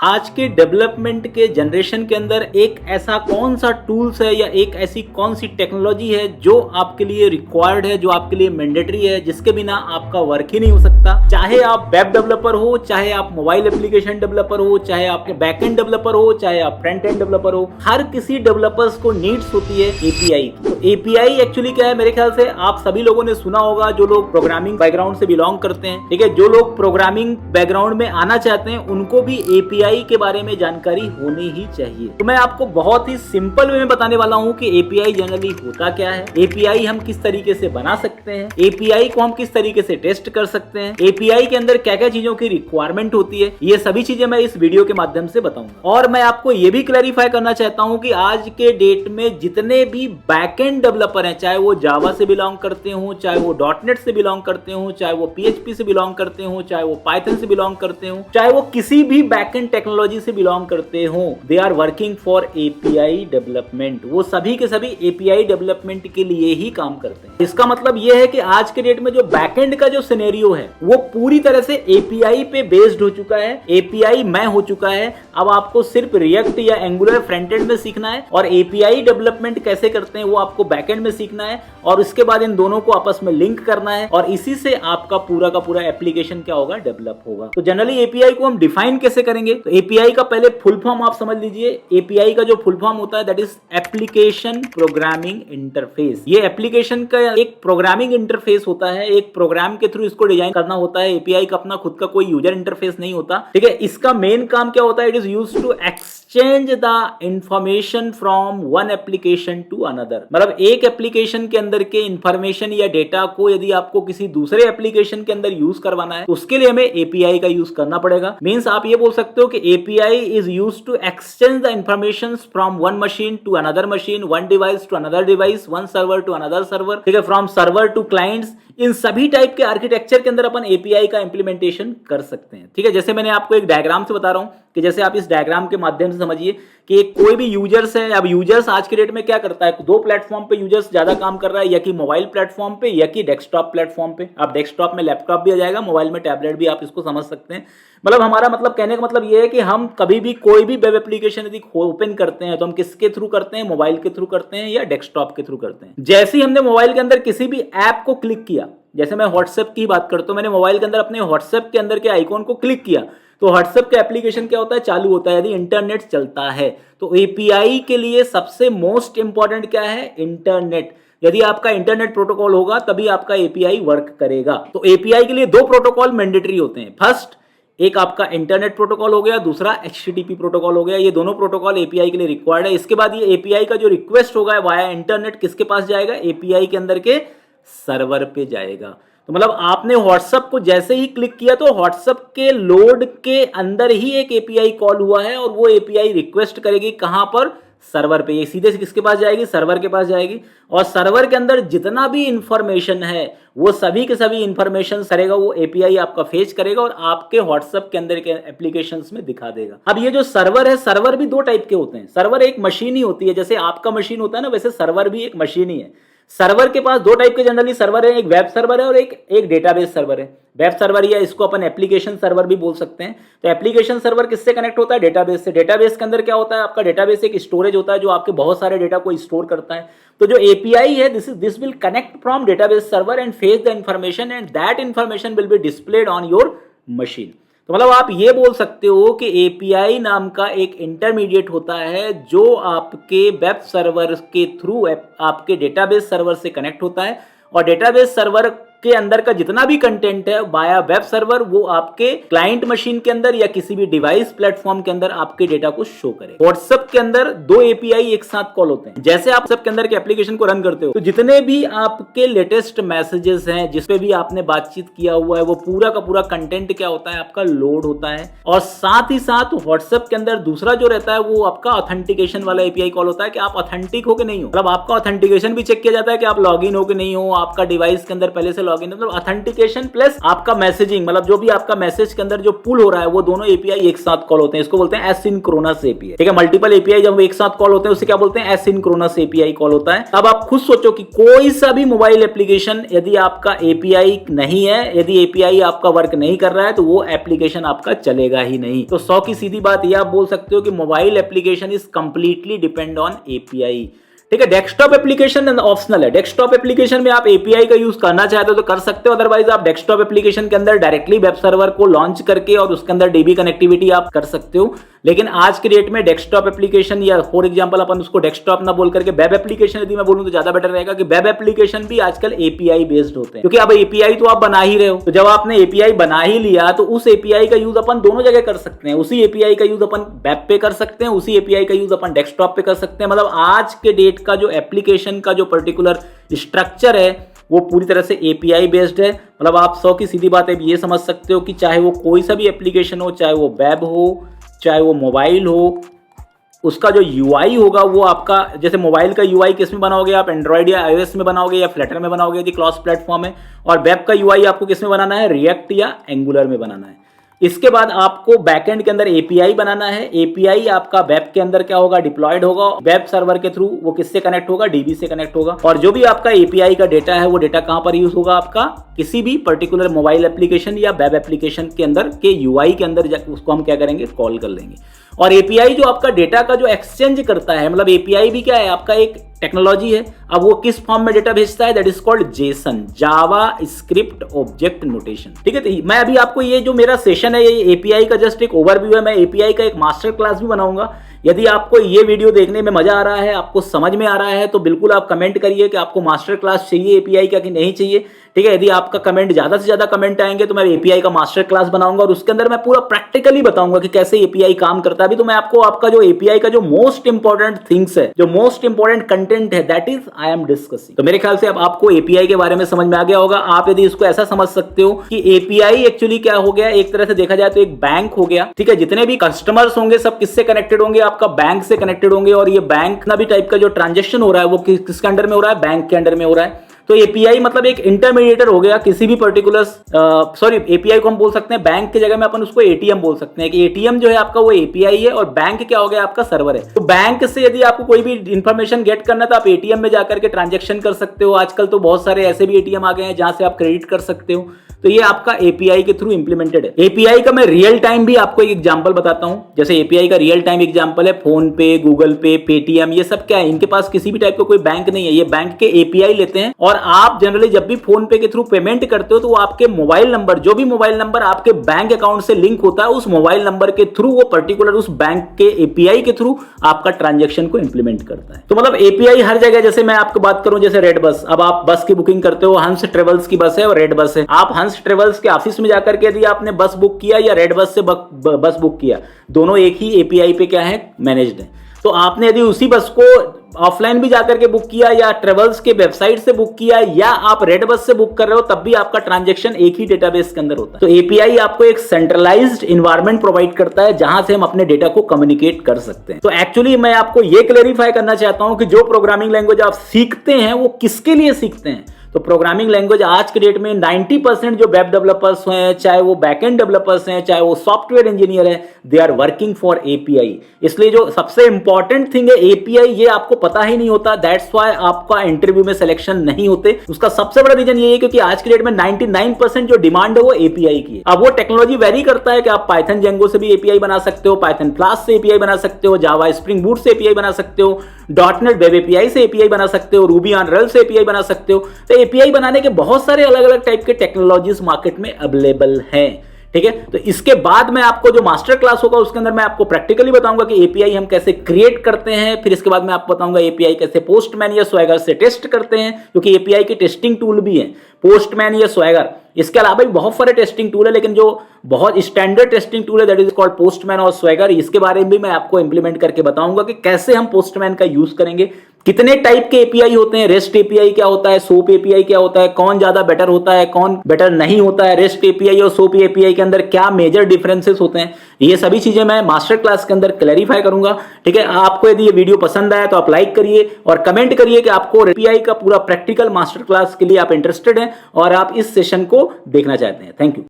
आज के डेवलपमेंट के जनरेशन के अंदर एक ऐसा कौन सा टूल्स है या एक ऐसी कौन सी टेक्नोलॉजी है जो आपके लिए रिक्वायर्ड है, जो आपके लिए मैंडेटरी है, जिसके बिना आपका वर्क ही नहीं हो सकता। चाहे आप वेब डेवलपर हो, चाहे आप मोबाइल एप्लीकेशन डेवलपर हो, चाहे आपके बैकएंड डेवलपर हो, चाहे आप फ्रंट एंड डेवलपर हो, हर किसी डेवलपर्स को नीड्स होती है एपीआई। तो एपीआई एक्चुअली क्या है, मेरे ख्याल से आप सभी लोगों ने सुना होगा, जो लोग प्रोग्रामिंग बैकग्राउंड से बिलोंग करते हैं, ठीक है, जो लोग प्रोग्रामिंग बैकग्राउंड में आना चाहते हैं, उनको भी एपीआई के बारे में जानकारी होनी ही चाहिए। तो मैं आपको बहुत ही सिंपल वे में बताने वाला हूं कि एपीआई जनरली होता क्या है, एपीआई हम किस तरीके से बना सकते हैं, एपीआई को हम किस तरीके से टेस्ट कर सकते हैं, एपीआई के अंदर क्या क्या चीजों की रिक्वायरमेंट होती है, ये सभी चीजें मैं इस वीडियो के माध्यम से बताऊंगा। और मैं आपको ये भी क्लैरिफाई करना चाहता हूं कि आज के डेट में जितने भी बैकएंड डेवलपर हैं, चाहे वो जावा से बिलोंग करते हो, चाहे वो डॉटनेट से बिलोंग करते हो, चाहे वो पीएचपी से बिलोंग करते हो, चाहे वो पाइथन से बिलोंग करते हो, चाहे वो किसी भी बैकएंड टेक्नोलॉजी से बिलोंग करते हो, they are working for API development. वो सभी के सभी एपीआई डेवलपमेंट के लिए ही काम करते हैं। इसका मतलब यह है कि आज के डेट में जो बैकएंड का जो सिनेरियो है वो पूरी तरह से एपीआई पे बेस्ड हो चुका है, एपीआई में हो चुका है। अब आपको सिर्फ रिएक्ट या एंगुलर फ्रंट एंड में सीखना है और एपीआई डेवलपमेंट कैसे करते हैं वो आपको बैकएंड में सीखना है, और उसके बाद इन दोनों को आपस में लिंक करना है, और इसी से आपका पूरा का पूरा एप्लीकेशन क्या होगा, डेवलप होगा। तो जनरली एपीआई को हम डिफाइन कैसे करेंगे, तो एपीआई का पहले फुल फॉर्म आप समझ लीजिए। एपीआई का जो फुल फॉर्म होता है that is application programming interface. ये एप्लीकेशन का एक प्रोग्रामिंग इंटरफेस होता है, एक प्रोग्राम के थ्रू इसको डिजाइन करना होता है। एपीआई का अपना खुद का कोई यूजर इंटरफेस नहीं होता, ठीक है। इसका मेन काम क्या होता है, it is used to exchange the information from one application to another. मतलब एक एप्लीकेशन के अंदर के इंफॉर्मेशन या डेटा को यदि आपको किसी दूसरे एप्लीकेशन के अंदर यूज करवाना है तो उसके लिए हमें एपीआई का यूज करना पड़ेगा। मींस आप ये बोल सकते हो कि API is used to exchange the information from one machine to another machine, one device to another device, one server to another server, ठीक है, फ्रॉम सर्वर टू क्लाइंट्स। इन सभी टाइप के आर्किटेक्चर के अंदर अपन एपीआई का इंप्लीमेंटेशन कर सकते हैं, ठीक है। जैसे मैंने आपको एक डायग्राम से बता रहा हूं कि जैसे आप इस डायग्राम के माध्यम से समझिए कि कोई भी यूजर्स है। अब यूजर्स आज के डेट में क्या करता है, दो प्लेटफॉर्म पे यूजर्स ज्यादा काम कर रहा है, या कि मोबाइल प्लेटफॉर्म पे या कि डेस्कटॉप प्लेटफॉर्म पे। आप डेस्कटॉप में लैपटॉप भी आ जाएगा, मोबाइल में टैबलेट भी, आप इसको समझ सकते हैं। मतलब हमारा मतलब कहने का मतलब यह है कि हम कभी भी कोई भी वेब एप्लीकेशन यदि ओपन करते हैं तो हम किसके थ्रू करते हैं, मोबाइल के थ्रू करते हैं या डेस्कटॉप के थ्रू करते हैं। जैसे ही हमने मोबाइल के अंदर किसी भी ऐप को क्लिक किया, जैसे मैं व्हाट्सएप की बात करता हूं, मैंने मोबाइल के अंदर अपने व्हाट्सएप के अंदर के आइकॉन को क्लिक किया तो व्हाट्सएप का एप्लीकेशन क्या होता है, चालू होता है, यदि इंटरनेट चलता है। तो एपीआई के लिए सबसे मोस्ट इंपॉर्टेंट क्या है, इंटरनेट। यदि आपका इंटरनेट प्रोटोकॉल होगा तभी आपका एपीआई वर्क करेगा। तो एपीआई के लिए दो प्रोटोकॉल मैंडेटरी होते हैं। फर्स्ट, एक आपका इंटरनेट प्रोटोकॉल हो गया, दूसरा एचटीटीपी प्रोटोकॉल हो गया। ये दोनों प्रोटोकॉल एपीआई के लिए रिक्वायर्ड है। इसके बाद ये एपीआई का जो रिक्वेस्ट होगा वाया इंटरनेट किसके पास जाएगा, एपीआई के अंदर के सर्वर पे जाएगा। तो मतलब आपने व्हाट्सएप को जैसे ही क्लिक किया तो व्हाट्सएप के लोड के अंदर ही एक एपीआई कॉल हुआ है, और वो एपीआई रिक्वेस्ट करेगी कहां पर, सर्वर पे। ये सीधे से किसके पास जाएगी, सर्वर के पास जाएगी, और सर्वर के अंदर जितना भी इंफॉर्मेशन है वो सभी के सभी इंफॉर्मेशन करेगा, वो एपीआई आपका फेच करेगा और आपके व्हाट्सएप के अंदर के एप्लीकेशंस में दिखा देगा। अब ये जो सर्वर है, सर्वर भी दो टाइप के होते हैं। सर्वर एक मशीन ही होती है, जैसे आपका मशीन होता है ना, वैसे सर्वर भी एक मशीन ही है। सर्वर के पास दो टाइप के जनरली सर्वर है, एक वेब सर्वर है और एक डेटाबेस सर्वर है। वेब सर्वर या इसको अपन एप्लीकेशन सर्वर भी बोल सकते हैं। तो एप्लीकेशन सर्वर किससे कनेक्ट होता है, डेटाबेस से। डेटाबेस के अंदर क्या होता है, आपका डेटाबेस एक स्टोरेज होता है जो आपके बहुत सारे डेटा को स्टोर करता है। तो जो एपीआई है, this will connect from database server and fetch the information and that information will be displayed on your machine. तो मतलब आप ये बोल सकते हो कि एपीआई नाम का एक इंटरमीडिएट होता है जो आपके वेब सर्वर के थ्रू आपके डेटाबेस सर्वर से कनेक्ट होता है, और डेटाबेस सर्वर के अंदर का जितना भी कंटेंट है बाया वेब सर्वर वो आपके क्लाइंट मशीन के अंदर या किसी भी डिवाइस प्लेटफॉर्म के अंदर आपके डेटा को शो करे। व्हाट्सएप के अंदर दो एपीआई एक साथ कॉल होते हैं। जैसे आप व्हाट्सएप के अंदर के एप्लीकेशन को रन करते हो तो जितने भी आपके लेटेस्ट मैसेजेस हैं, जिसपे भी आपने बातचीत किया हुआ है, वो पूरा का पूरा कंटेंट क्या होता है, आपका लोड होता है। और साथ ही साथ व्हाट्सएप के अंदर दूसरा जो रहता है वो आपका ऑथेंटिकेशन वाला एपीआई कॉल होता है कि आप ऑथेंटिक हो कि नहीं हो। मतलब आपका ऑथेंटिकेशन भी चेक किया जाता है कि आप लॉग इन हो कि नहीं हो, आपका डिवाइस के अंदर पहले से लॉगिन, मतलब ऑथेंटिकेशन प्लस आपका मैसेजिंग, मतलब जो भी आपका मैसेज के अंदर जो पुल हो रहा है वो दोनों एपीआई एक साथ कॉल होते हैं। इसको बोलते हैं एसिंक्रोनस एपीआई। ठीक है, मल्टीपल एपीआई जब एक साथ कॉल होते हैं उसे क्या बोलते हैं, एसिंक्रोनस एपीआई कॉल होता है। अब आप खुद सोचो कि कोई सा भी मोबाइल एप्लीकेशन यदि आपका एपीआई नहीं है, यदि एपीआई आपका वर्क नहीं कर रहा है तो वो एप्लीकेशन आपका चलेगा ही नहीं। तो 100 की सीधी बात ये आप बोल सकते हो कि mobile application is completely depend on API. ठीक है, डेस्कटॉप एप्लीकेशन ऑप्शनल है। डेस्कटॉप एप्लीकेशन में आप एपीआई का यूज करना चाहते हो तो कर सकते हो, अदरवाइज आप डेस्कटॉप एप्लीकेशन के अंदर डायरेक्टली वेब सर्वर को लॉन्च करके और उसके अंदर डीबी कनेक्टिविटी आप कर सकते हो। लेकिन आज के डेट में डेस्कटॉप एप्लीकेशन या फॉर एग्जांपल अपन उसको डेस्कटॉप ना बोल करके वेब एप्लीकेशन यदि मैं बोलूं तो ज्यादा बेटर रहेगा, कि वेब एप्लीकेशन भी आजकल एपीआई बेस्ड होते हैं। क्योंकि अब एपीआई तो आप बना ही रहे हो, तो जब आपने एपीआई बना ही लिया तो उस एपीआई का यूज अपन दोनों जगह कर सकते हैं। उसी एपीआई का यूज अपन वेब पे कर सकते हैं, उसी एपीआई का यूज अपन डेस्कटॉप पे कर सकते हैं। मतलब आज के डेट का जो एप्लीकेशन का जो पर्टिकुलर स्ट्रक्चर है वो पूरी तरह से एपीआई बेस्ड है। मतलब आप 100 की सीधी बात है ये समझ सकते हो कि चाहे वो कोई सा भी एप्लीकेशन हो, चाहे वो वेब हो, चाहे वो मोबाइल हो, उसका जो यूआई होगा वो आपका, जैसे मोबाइल का यूआई किस में बनाओगे आप, एंड्रॉइड या आईओएस में बनाओगे या फ्लटर में बनाओगे यदि क्रॉस प्लेटफॉर्म है, और वेब का यूआई आपको किस में बनाना है, रिएक्ट या एंगुलर में बनाना है। इसके बाद आपको बैकएंड के अंदर एपीआई बनाना है। एपीआई आपका वेब के अंदर क्या होगा, डिप्लॉयड होगा, वेब सर्वर के थ्रू वो किससे कनेक्ट होगा, डीबी से कनेक्ट होगा। और जो भी आपका एपीआई का डेटा है वो डेटा कहां पर यूज होगा, आपका किसी भी पर्टिकुलर मोबाइल एप्लीकेशन या वेब एप्लीकेशन के अंदर के यूआई के अंदर उसको हम क्या करेंगे, कॉल कर लेंगे। और एपीआई जो आपका डेटा का जो एक्सचेंज करता है, मतलब एपीआई भी क्या है, आपका एक टेक्नोलॉजी है। अब वो किस फॉर्म में डेटा भेजता है, that is called Jason, Java script object notation. ठीक है, तो मैं अभी आपको ये जो मेरा सेशन है ये एपीआई का जस्ट एक ओवरव्यू है। मैं एपीआई का एक मास्टर क्लास भी बनाऊंगा। यदि आपको ये वीडियो देखने में मजा आ रहा है, आपको समझ में आ रहा है, तो बिल्कुल आप कमेंट करिए कि आपको मास्टर क्लास चाहिए एपीआई का कि नहीं चाहिए। ठीक है, यदि आपका कमेंट ज्यादा से ज्यादा कमेंट आएंगे तो मैं एपीआई का मास्टर क्लास बनाऊंगा और उसके अंदर मैं पूरा प्रैक्टिकली बताऊंगा कि कैसे एपीआई काम करता है। अभी तो मैं आपको आपका जो एपीआई का जो मोस्ट इंपॉर्टेंट थिंग्स है, जो मोस्ट इंपॉर्टेंट कंटेंट है, that is I am discussing. तो मेरे ख्याल से अब आपको एपीआई के बारे में समझ में आ गया होगा। आप यदि इसको ऐसा समझ सकते हो कि एपीआई एक्चुअली क्या हो गया, एक तरह से देखा जाए तो एक बैंक हो गया। ठीक है, जितने भी कस्टमर्स होंगे सब किससे कनेक्टेड होंगे, आपका बैंक से कनेक्टेड होंगे। और ये बैंक ना भी टाइप का जो ट्रांजेक्शन हो रहा है वो किसके अंडर में हो रहा है, बैंक के अंडर में हो रहा है। तो एपीआई मतलब एक इंटरमीडिएटर हो गया किसी भी पर्टिकुलर एपीआई को हम बोल सकते हैं बैंक की जगह में अपन उसको एटीएम बोल सकते हैं कि एटीएम जो है आपका वो एपीआई है और बैंक क्या हो गया, आपका सर्वर है। तो बैंक से यदि आपको कोई भी इंफॉर्मेशन गेट करना है तो आप एटीएम में जाकर के ट्रांजेक्शन कर सकते हो। आजकल तो बहुत सारे ऐसे भी एटीएम आ गए हैं जहां से आप क्रेडिट कर सकते हो। तो ये आपका एपीआई के थ्रू इंप्लीमेंटेड है। एपीआई का मैं रियल टाइम भी आपको एक एग्जांपल बताता हूं। जैसे एपीआई का रियल टाइम एग्जांपल है फोन पे, गूगल पे, पेटीएम, ये सब क्या है, इनके पास किसी भी टाइप का कोई बैंक नहीं है, ये बैंक के एपीआई लेते हैं। और आप जनरली जब भी फोन पे के थ्रू पेमेंट करते हो तो वो आपके मोबाइल नंबर, जो भी मोबाइल नंबर आपके बैंक अकाउंट से लिंक होता है, उस मोबाइल नंबर के थ्रू वो पर्टिकुलर उस बैंक के एपीआई के थ्रू आपका ट्रांजेक्शन को इंप्लीमेंट करता है। तो मतलब एपीआई हर जगह, जैसे मैं आपको बात करूं जैसे रेड बस, अब आप बस की बुकिंग करते हो, हंस ट्रेवल्स की बस है और रेड बस है। आप हंस ट्रेवल्स के ऑफिस में जाकर के यदि आपने बस बुक किया या रेड बस से बस बुक किया, दोनों एक ही एपीआई पे क्या है, मैनेज्ड है। तो आपने यदि उसी बस को ऑफलाइन भी जाकर के बुक किया या ट्रेवल्स के वेबसाइट से बुक किया या आप रेड बस से बुक कर रहे हो, तब भी आपका ट्रांजैक्शन एक ही डेटाबेस के अंदर होता है। तो एपीआई आपको एक सेंट्रलाइज्ड एनवायरनमेंट प्रोवाइड करता है जहां से हम अपने डेटा को कम्युनिकेट कर सकते हैं। तो एक्चुअली मैं आपको ये क्लेरिफाई करना चाहता हूं कि जो प्रोग्रामिंग लैंग्वेज आप सीखते हैं वो किसके लिए सीखते हैं। तो प्रोग्रामिंग लैंग्वेज आज के डेट में 90% जो वेब डेवलपर्स हैं, चाहे वो बैकएंड डेवलपर्स हैं, चाहे वो सॉफ्टवेयर इंजीनियर हैं, they are working for API. इसलिए जो सबसे इंपॉर्टेंट थिंग है एपीआई, ये आपको पता ही नहीं होता, दैट्स व्हाई आपका इंटरव्यू में सिलेक्शन नहीं होते। उसका सबसे बड़ा रीजन ये है क्योंकि आज के डेट में 99% जो डिमांड है वो एपीआई की है। अब वो टेक्नोलॉजी वेरी करता है कि आप पाइथन जेंगो से भी एपीआई बना सकते हो, पाइथन फ्लास्क से एपीआई बना सकते हो, जावा स्प्रिंग बूट से एपीआई बना सकते हो, डॉटनेट वेब एपीआई से एपीआई बना सकते हो, रूबी ऑन रेल्स से एपीआई बना सकते हो। तो एपीआई बनाने के बहुत सारे अलग अलग टाइप के टेक्नोलॉजीज मार्केट में अवेलेबल हैं। ठीक है, तो इसके बाद में आपको जो मास्टर क्लास होगा उसके अंदर मैं आपको प्रैक्टिकली बताऊंगा कि एपीआई हम कैसे क्रिएट करते हैं। फिर इसके बाद मैं आपको बताऊंगा एपीआई कैसे पोस्टमैन या स्वैगर से टेस्ट करते हैं, क्योंकि एपीआई की टेस्टिंग टूल भी है पोस्टमैन या स्वैगर। इसके अलावा भी बहुत सारे टेस्टिंग टूल है, लेकिन जो बहुत स्टैंडर्ड टेस्टिंग टूल है दैट इज कॉल्ड पोस्टमैन और स्वैगर। इसके बारे में भी मैं आपको इंप्लीमेंट करके बताऊंगा कि कैसे हम पोस्टमैन का यूज करेंगे, कितने टाइप के एपीआई होते हैं, रेस्ट एपीआई क्या होता है, सोप एपीआई क्या होता है, कौन ज्यादा बेटर होता है, कौन बेटर नहीं होता है, रेस्ट एपीआई और सोप एपीआई के अंदर क्या मेजर डिफरेंसेस होते हैं, ये सभी चीजें मैं मास्टर क्लास के अंदर क्लैरिफाई करूंगा। ठीक है, आपको यदि ये वीडियो पसंद आया तो आप लाइक करिए और कमेंट करिए कि आपको एपीआई का पूरा प्रैक्टिकल मास्टर क्लास के लिए आप इंटरेस्टेड हैं और आप इस सेशन को देखना चाहते हैं। Thank you.